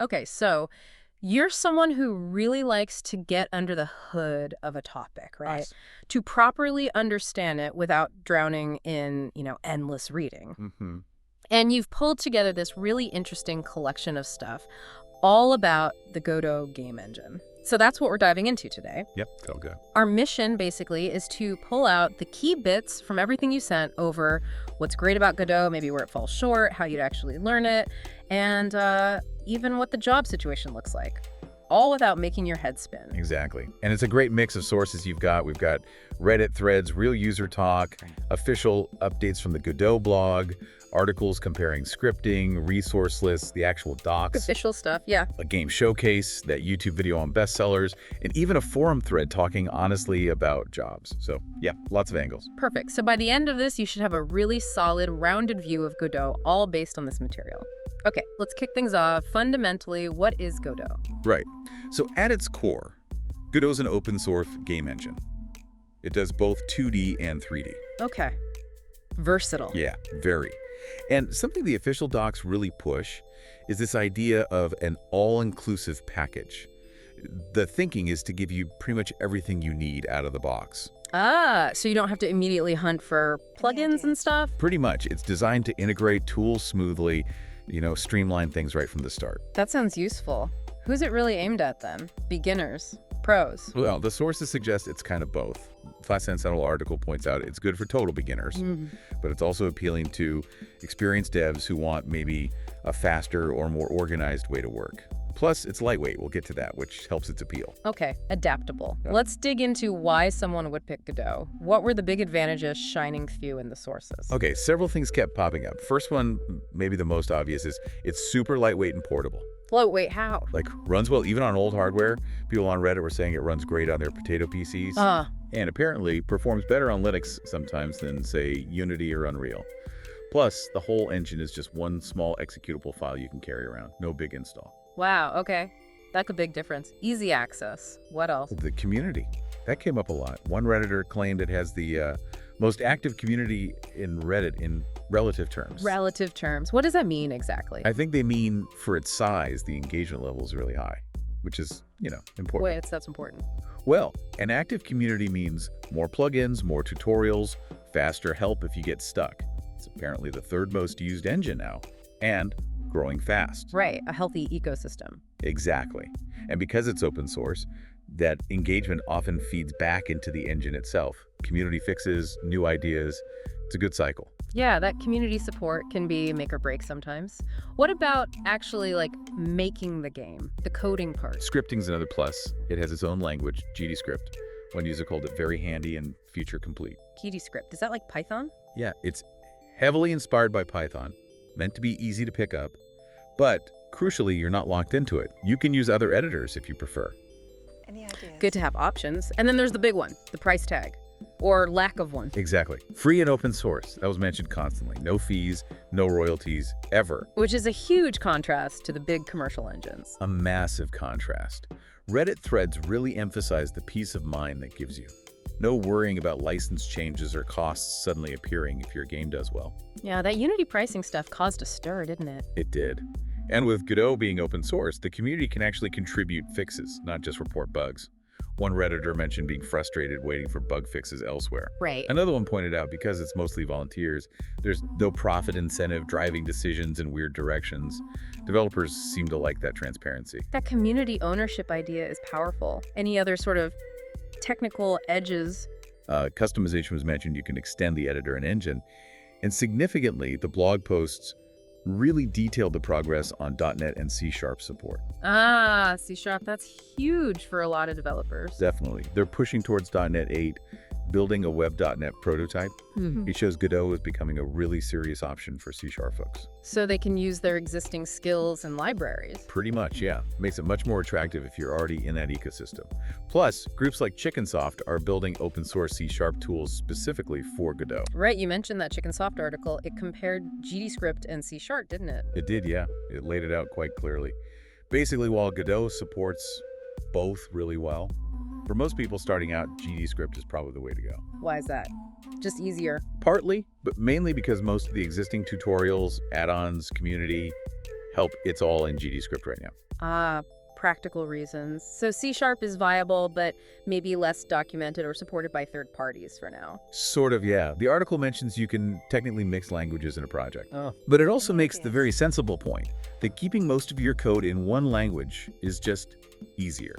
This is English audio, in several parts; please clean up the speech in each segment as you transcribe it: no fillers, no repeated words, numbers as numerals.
Okay, so you're someone who really likes to get under the hood of a topic, right? Us. To properly understand it without drowning in, endless reading. Mm-hmm. And you've pulled together this really interesting collection of stuff all about the Godot game engine. So that's what we're diving into today. Yep, felt good. Our mission, basically, is to pull out the key bits from everything you sent over what's great about Godot, maybe where it falls short, how you'd actually learn it, and even what the job situation looks like. All without making your head spin. Exactly. And it's a great mix of sources you've got. We've got Reddit threads, real user talk, official updates from the Godot blog, articles comparing scripting, resource lists, the actual docs, Official stuff, yeah. a game showcase, that YouTube video on bestsellers, and even a forum thread talking honestly about jobs. So yeah, lots of angles. Perfect. So by the end of this, you should have a really solid, rounded view of Godot, all based on this material. Okay, let's kick things off. Fundamentally, what is Godot? Right. So at its core, Godot's an open source game engine. It does both 2D and 3D. Okay. Versatile. Yeah, very. And something the official docs really push is this idea of an all-inclusive package. The thinking is to give you pretty much everything you need out of the box. Ah, so you don't have to immediately hunt for plugins and stuff? Pretty much. It's designed to integrate tools smoothly, streamline things right from the start. That sounds useful. Who's it really aimed at then? Beginners? Pros? Well, the sources suggest it's kind of both. Flat Sentinel article points out it's good for total beginners, but it's also appealing to experienced devs who want maybe a faster or more organized way to work. Plus, it's lightweight. We'll get to that, which helps its appeal. Okay, adaptable. Yeah. Let's dig into why someone would pick Godot. What were the big advantages shining through in the sources? Okay, several things kept popping up. First one, maybe the most obvious, is it's super lightweight and portable. Wait, how? Like, runs well even on old hardware. People on Reddit were saying it runs great on their potato PCs. And apparently performs better on Linux sometimes than, say, Unity or Unreal. Plus, the whole engine is just one small executable file you can carry around. No big install. Wow, okay. That's a big difference. Easy access. What else? The community. That came up a lot. One Redditor claimed it has the most active community in Reddit in relative terms. Relative terms. What does that mean exactly? I think they mean for its size, the engagement level is really high, which is, important. Wait, that's important. Well, an active community means more plugins, more tutorials, faster help if you get stuck. It's apparently the third most used engine now, and growing fast. Right, a healthy ecosystem. Exactly. And because it's open source, that engagement often feeds back into the engine itself. Community fixes, new ideas. It's a good cycle. Yeah, that community support can be make or break sometimes. What about actually making the game, the coding part? Scripting's another plus. It has its own language, GDScript. One user called it very handy and feature complete. GDScript, is that like Python? Yeah, it's heavily inspired by Python, meant to be easy to pick up, but crucially, you're not locked into it. You can use other editors if you prefer. Any ideas? Good to have options. And then there's the big one, the price tag, or lack of one. Exactly. Free and open source. That was mentioned constantly. No fees, no royalties, ever. Which is a huge contrast to the big commercial engines. A massive contrast. Reddit threads really emphasize the peace of mind that gives you. No worrying about license changes or costs suddenly appearing if your game does well. Yeah, that Unity pricing stuff caused a stir, didn't it? It did. And with Godot being open source, the community can actually contribute fixes, not just report bugs. One Redditor mentioned being frustrated waiting for bug fixes elsewhere. Right. Another one pointed out because it's mostly volunteers, there's no profit incentive driving decisions in weird directions. Developers seem to like that transparency. That community ownership idea is powerful. Any other sort of technical edges? Customization was mentioned. You can extend the editor and engine. And significantly, the blog posts really detailed the progress on .NET and C# support. Ah, C#, that's huge for a lot of developers. Definitely. They're pushing towards .NET 8, building a web.NET prototype. It shows Godot is becoming a really serious option for C# folks. So they can use their existing skills and libraries. Pretty much, yeah. Makes it much more attractive if you're already in that ecosystem. Plus, groups like Chickensoft are building open source C# tools specifically for Godot. Right, you mentioned that Chickensoft article. It compared GDScript and C#, didn't it? It did, yeah. It laid it out quite clearly. Basically, while Godot supports both really well, for most people starting out, GDScript is probably the way to go. Why is that? Just easier. Partly, but mainly because most of the existing tutorials, add-ons, community help. It's all in GDScript right now. Ah, practical reasons. So C# is viable, but maybe less documented or supported by third parties for now. Sort of, yeah. The article mentions you can technically mix languages in a project. Oh. But it also makes the very sensible point that keeping most of your code in one language is just easier.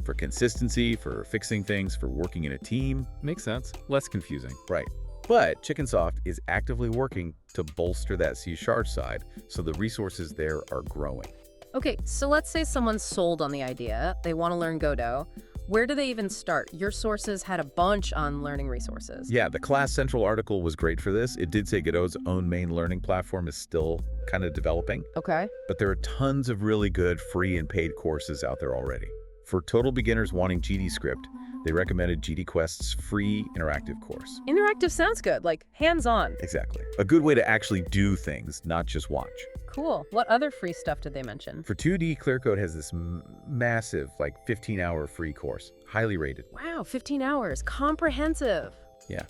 For consistency, for fixing things, for working in a team. Makes sense. Less confusing. Right. But Chickensoft is actively working to bolster that C# side, so the resources there are growing. Okay, so let's say someone's sold on the idea. They want to learn Godot. Where do they even start? Your sources had a bunch on learning resources. Yeah, the Class Central article was great for this. It did say Godot's own main learning platform is still kind of developing. Okay. But there are tons of really good free and paid courses out there already. For total beginners wanting GDScript, they recommended GDQuest's free interactive course. Interactive sounds good, like hands-on. Exactly. A good way to actually do things, not just watch. Cool. What other free stuff did they mention? For 2D, ClearCode has this massive, 15-hour free course, highly rated. Wow, 15 hours. Comprehensive. Yeah.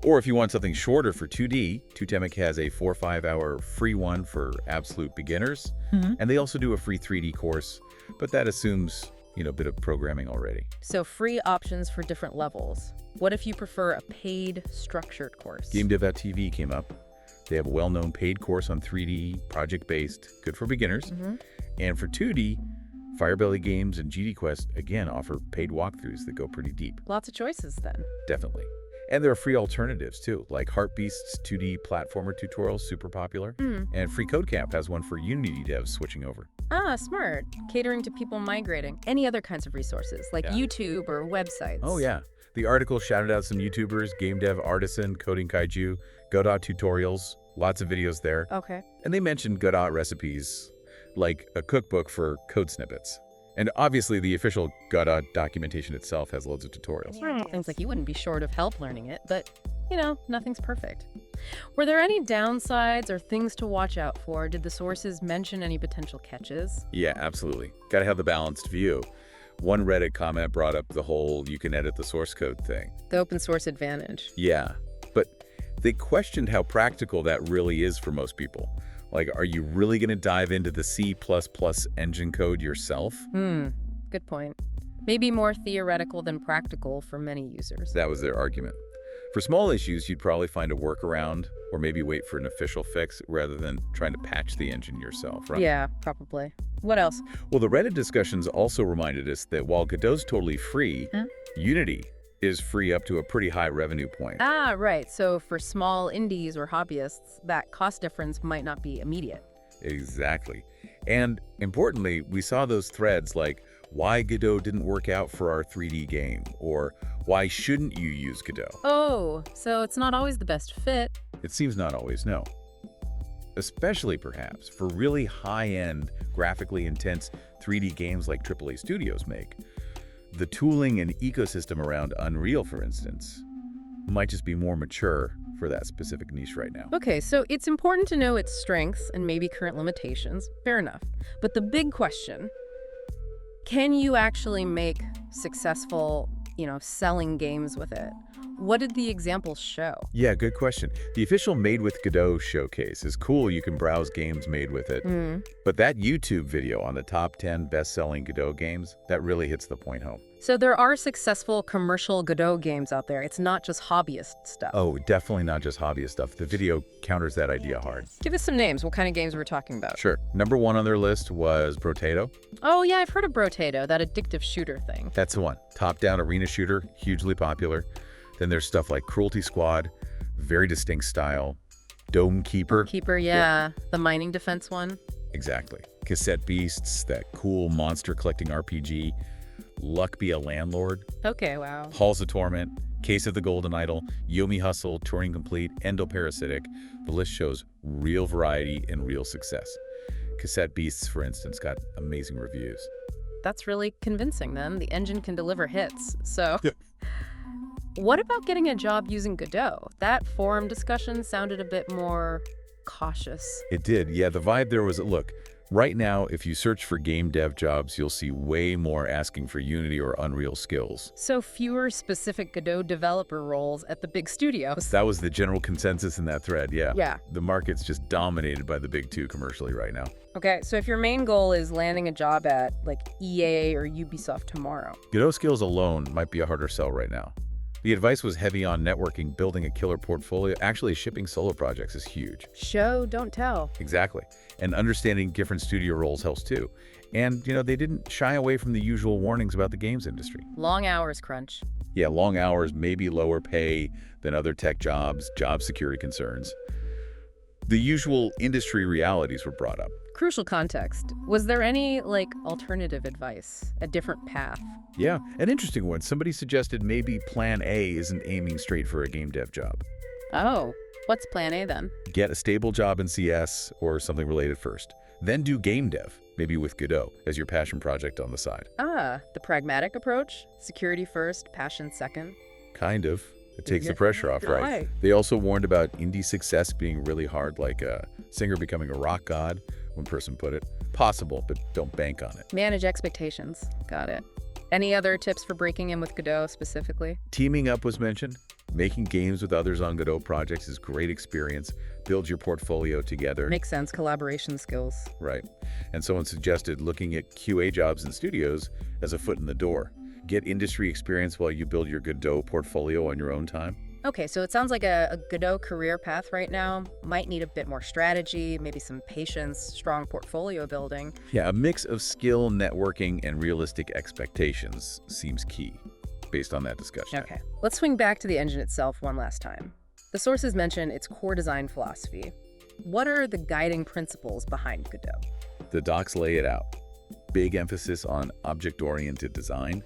Or if you want something shorter for 2D, Tutemic has a 4 or 5 hour free one for absolute beginners. And they also do a free 3D course, but that assumes, a bit of programming already. So free options for different levels. What if you prefer a paid, structured course? GameDev.tv came up. They have a well-known paid course on 3D, project-based, good for beginners. And for 2D, Firebelly Games and GDQuest, again, offer paid walkthroughs that go pretty deep. Lots of choices then. Definitely. And there are free alternatives, too, like Heartbeast's 2D platformer tutorials, super popular. And Free Code Camp has one for Unity devs switching over. Ah, smart. Catering to people migrating. Any other kinds of resources, like YouTube or websites. Oh, yeah. The article shouted out some YouTubers, GameDev Artisan, Coding Kaiju, Godot tutorials, lots of videos there. Okay. And they mentioned Godot recipes, like a cookbook for code snippets. And obviously, the official Godot documentation itself has loads of tutorials. Seems like you wouldn't be short of help learning it, but, nothing's perfect. Were there any downsides or things to watch out for? Did the sources mention any potential catches? Yeah, absolutely. Gotta have the balanced view. One Reddit comment brought up the whole you can edit the source code thing. The open source advantage. Yeah, but they questioned how practical that really is for most people. Like, are you really going to dive into the C++ engine code yourself? Good point. Maybe more theoretical than practical for many users. That was their argument. For small issues, you'd probably find a workaround or maybe wait for an official fix rather than trying to patch the engine yourself, right? Yeah, probably. What else? Well, the Reddit discussions also reminded us that while Godot's totally free, Unity is free up to a pretty high revenue point. Ah, right. So for small indies or hobbyists, that cost difference might not be immediate. Exactly. And importantly, we saw those threads like why Godot didn't work out for our 3D game, or why shouldn't you use Godot? Oh, so it's not always the best fit. It seems not always, no. Especially perhaps for really high-end, graphically intense 3D games like AAA studios make. The tooling and ecosystem around Unreal, for instance, might just be more mature for that specific niche right now. Okay, so it's important to know its strengths and maybe current limitations. Fair enough. But the big question, can you actually make successful, selling games with it? What did the examples show? Yeah, good question. The official Made with Godot showcase is cool. You can browse games made with it. But that YouTube video on the top 10 best-selling Godot games, that really hits the point home. So there are successful commercial Godot games out there. It's not just hobbyist stuff. Oh, definitely not just hobbyist stuff. The video counters that idea hard. Give us some names. What kind of games we're talking about? Sure. Number 1 on their list was Brotato. Oh, yeah, I've heard of Brotato, that addictive shooter thing. That's the one. Top-down arena shooter, hugely popular. Then there's stuff like Cruelty Squad, very distinct style. Dome Keeper. Yeah. The mining defense one. Exactly. Cassette Beasts, that cool monster collecting RPG. Luck Be a Landlord. Okay, wow. Halls of Torment, Case of the Golden Idol, Yomi Hustle, Turing Complete, Endoparasitic. The list shows real variety and real success. Cassette Beasts, for instance, got amazing reviews. That's really convincing then. The engine can deliver hits. So what about getting a job using Godot? That forum discussion sounded a bit more cautious. It did. Yeah, the vibe there was, look, Right now, if you search for game dev jobs, you'll see way more asking for Unity or Unreal skills. So fewer specific Godot developer roles at the big studios. That was the general consensus in that thread, yeah. Yeah. The market's just dominated by the big two commercially right now. Okay, so if your main goal is landing a job at, like, EA or Ubisoft tomorrow. Godot skills alone might be a harder sell right now. The advice was heavy on networking, building a killer portfolio. Actually, shipping solo projects is huge. Show, don't tell. Exactly. And understanding different studio roles helps too. And, they didn't shy away from the usual warnings about the games industry. Long hours crunch. Yeah, long hours, maybe lower pay than other tech jobs, job security concerns. The usual industry realities were brought up. Crucial context. Was there any, alternative advice? A different path? Yeah, an interesting one. Somebody suggested maybe Plan A isn't aiming straight for a game dev job. Oh, what's Plan A then? Get a stable job in CS or something related first. Then do game dev, maybe with Godot, as your passion project on the side. Ah, the pragmatic approach? Security first, passion second? Kind of. It takes the pressure off, right? They also warned about indie success being really hard, like a singer becoming a rock god, one person put it. Possible, but don't bank on it. Manage expectations. Got it. Any other tips for breaking in with Godot specifically? Teaming up was mentioned. Making games with others on Godot projects is great experience. Build your portfolio together. Makes sense. Collaboration skills. Right. And someone suggested looking at QA jobs in studios as a foot in the door. Get industry experience while you build your Godot portfolio on your own time. Okay, so it sounds like a Godot career path right now might need a bit more strategy, maybe some patience, strong portfolio building. Yeah, a mix of skill, networking, and realistic expectations seems key, based on that discussion. Okay, let's swing back to the engine itself one last time. The sources mention its core design philosophy. What are the guiding principles behind Godot? The docs lay it out. Big emphasis on object-oriented design,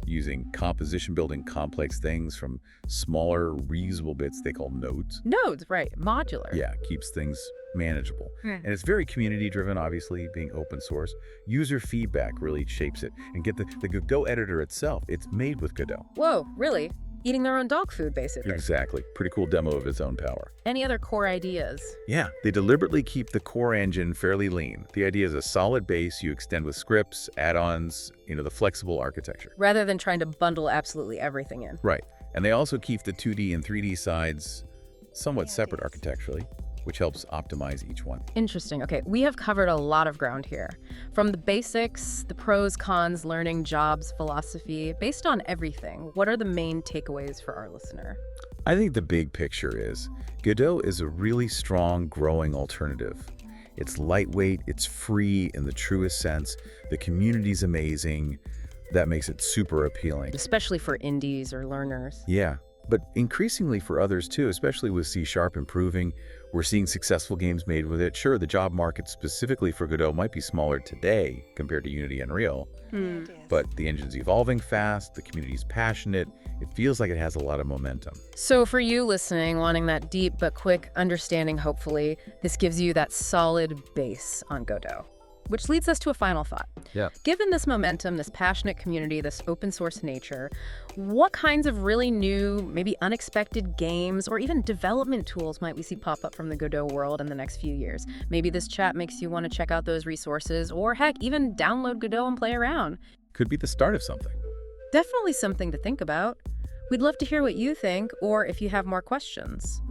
using composition building complex things from smaller, reusable bits they call nodes. Nodes, right. Modular. Yeah, keeps things manageable. And it's very community-driven, obviously, being open source. User feedback really shapes it. And get the Godot editor itself, it's made with Godot. Whoa, really? Eating their own dog food, basically. Exactly. Pretty cool demo of its own power. Any other core ideas? Yeah, they deliberately keep the core engine fairly lean. The idea is a solid base you extend with scripts, add-ons, the flexible architecture. Rather than trying to bundle absolutely everything in. Right. And they also keep the 2D and 3D sides somewhat separate architecturally, which helps optimize each one. Interesting. Okay, we have covered a lot of ground here. From the basics, the pros, cons, learning, jobs, philosophy, based on everything, what are the main takeaways for our listener? I think the big picture is Godot is a really strong, growing alternative. It's lightweight, it's free in the truest sense, the community's amazing. That makes it super appealing. Especially for indies or learners. Yeah, but increasingly for others too, especially with C# improving. We're seeing successful games made with it. Sure, the job market specifically for Godot might be smaller today compared to Unity and Unreal, but the engine's evolving fast, the community's passionate, it feels like it has a lot of momentum. So for you listening, wanting that deep but quick understanding, hopefully, this gives you that solid base on Godot. Which leads us to a final thought. Yeah. Given this momentum, this passionate community, this open source nature, what kinds of really new, maybe unexpected games or even development tools might we see pop up from the Godot world in the next few years? Maybe this chat makes you want to check out those resources or heck, even download Godot and play around. Could be the start of something. Definitely something to think about. We'd love to hear what you think or if you have more questions.